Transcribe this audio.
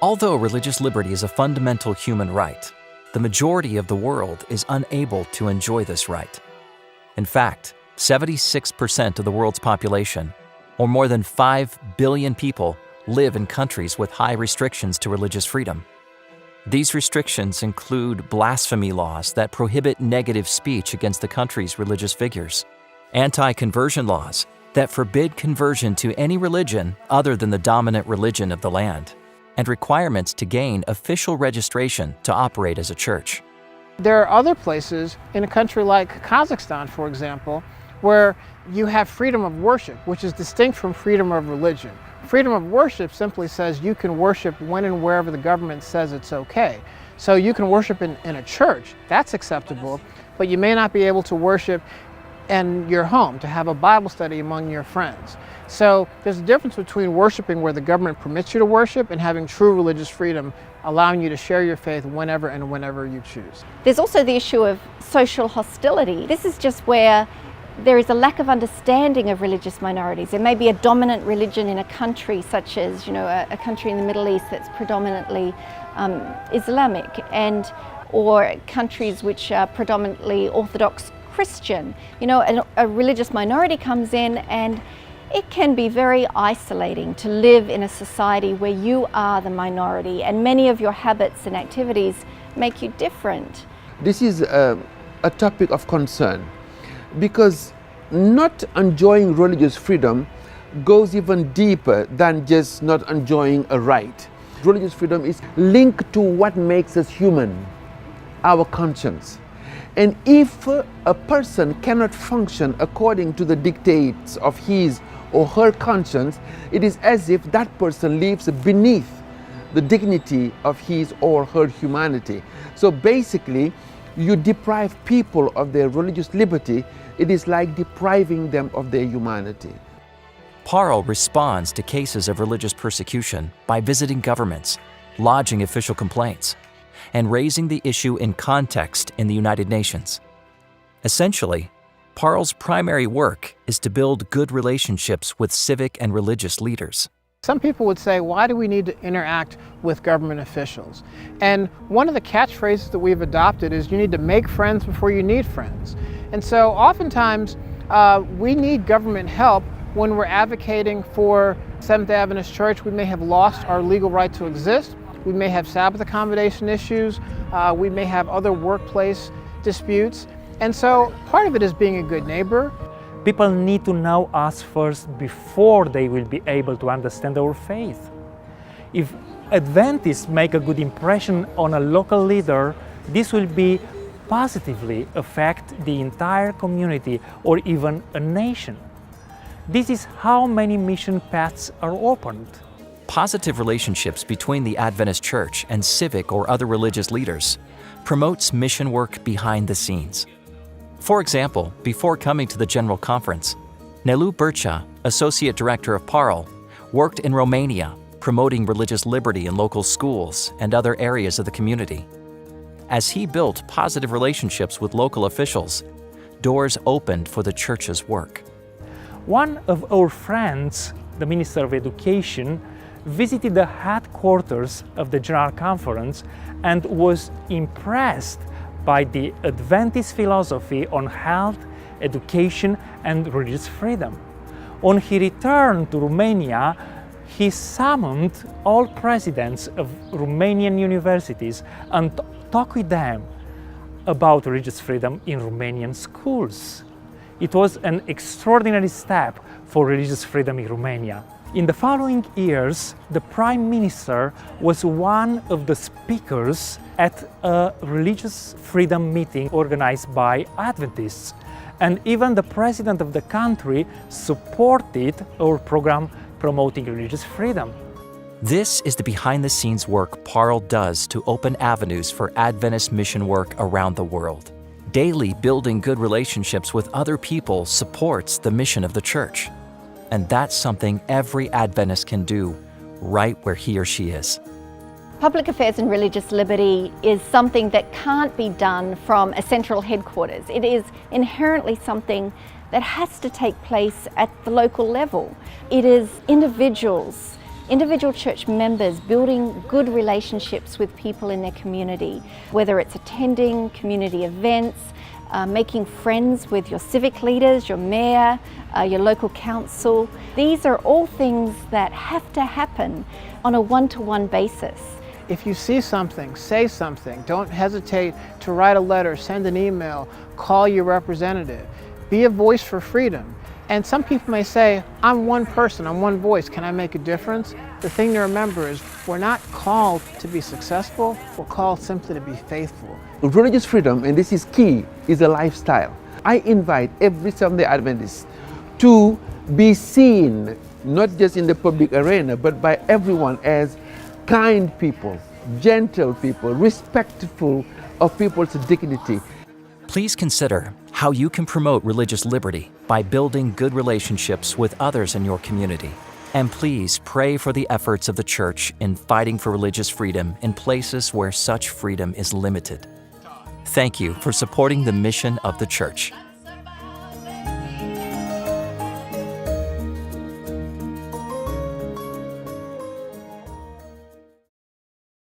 Although religious liberty is a fundamental human right, the majority of the world is unable to enjoy this right. In fact, 76% of the world's population, or more than 5 billion people, live in countries with high restrictions to religious freedom. These restrictions include blasphemy laws that prohibit negative speech against the country's religious figures, anti-conversion laws that forbid conversion to any religion other than the dominant religion of the land, and requirements to gain official registration to operate as a church. There are other places in a country like Kazakhstan, for example, where you have freedom of worship, which is distinct from freedom of religion. Freedom of worship simply says you can worship when and wherever the government says it's okay. So you can worship in a church, that's acceptable, but you may not be able to worship in your home, to have a Bible study among your friends. So there's a difference between worshiping where the government permits you to worship and having true religious freedom, allowing you to share your faith whenever and whenever you choose. There's also the issue of social hostility. This is just where there is a lack of understanding of religious minorities. There may be a dominant religion in a country, such as a country in the Middle East that's predominantly Islamic, or countries which are predominantly Orthodox Christian. A religious minority comes in, and it can be very isolating to live in a society where you are the minority and many of your habits and activities make you different. This is a topic of concern, because not enjoying religious freedom goes even deeper than just not enjoying a right. Religious freedom is linked to what makes us human, our conscience. And if a person cannot function according to the dictates of his or her conscience, it is as if that person lives beneath the dignity of his or her humanity. So basically, you deprive people of their religious liberty, it is like depriving them of their humanity. Parle responds to cases of religious persecution by visiting governments, lodging official complaints, and raising the issue in context in the United Nations. Essentially, Parle's primary work is to build good relationships with civic and religious leaders. Some people would say, why do we need to interact with government officials? And one of the catchphrases that we've adopted is you need to make friends before you need friends. And so oftentimes we need government help when we're advocating for Seventh-day Adventist Church. We may have lost our legal right to exist. We may have Sabbath accommodation issues. We may have other workplace disputes. And so part of it is being a good neighbor. People need to know us first before they will be able to understand our faith. If Adventists make a good impression on a local leader, this will positively affect the entire community or even a nation. This is how many mission paths are opened. Positive relationships between the Adventist Church and civic or other religious leaders promotes mission work behind the scenes. For example, before coming to the General Conference, Nelu Bercha, Associate Director of Parle, worked in Romania promoting religious liberty in local schools and other areas of the community. As he built positive relationships with local officials, doors opened for the church's work. One of our friends, the Minister of Education, visited the headquarters of the General Conference and was impressed by the Adventist philosophy on health, education, and religious freedom. On his return to Romania, he summoned all presidents of Romanian universities and talked with them about religious freedom in Romanian schools. It was an extraordinary step for religious freedom in Romania. In the following years, the Prime Minister was one of the speakers at a religious freedom meeting organized by Adventists, and even the President of the country supported our program promoting religious freedom. This is the behind-the-scenes work Parle does to open avenues for Adventist mission work around the world. Daily building good relationships with other people supports the mission of the church. And that's something every Adventist can do right where he or she is. Public affairs and religious liberty is something that can't be done from a central headquarters. It is inherently something that has to take place at the local level. It is individuals Individual church members building good relationships with people in their community, whether it's attending community events, making friends with your civic leaders, your mayor, your local council. These are all things that have to happen on a one-to-one basis. If you see something, say something. Don't hesitate to write a letter, send an email, call your representative. Be a voice for freedom. And some people may say, I'm one person, I'm one voice, can I make a difference? The thing to remember is we're not called to be successful, we're called simply to be faithful. Religious freedom, and this is key, is a lifestyle. I invite every Seventh-day Adventist to be seen, not just in the public arena, but by everyone as kind people, gentle people, respectful of people's dignity. Please consider how you can promote religious liberty by building good relationships with others in your community. And please pray for the efforts of the Church in fighting for religious freedom in places where such freedom is limited. Thank you for supporting the mission of the Church.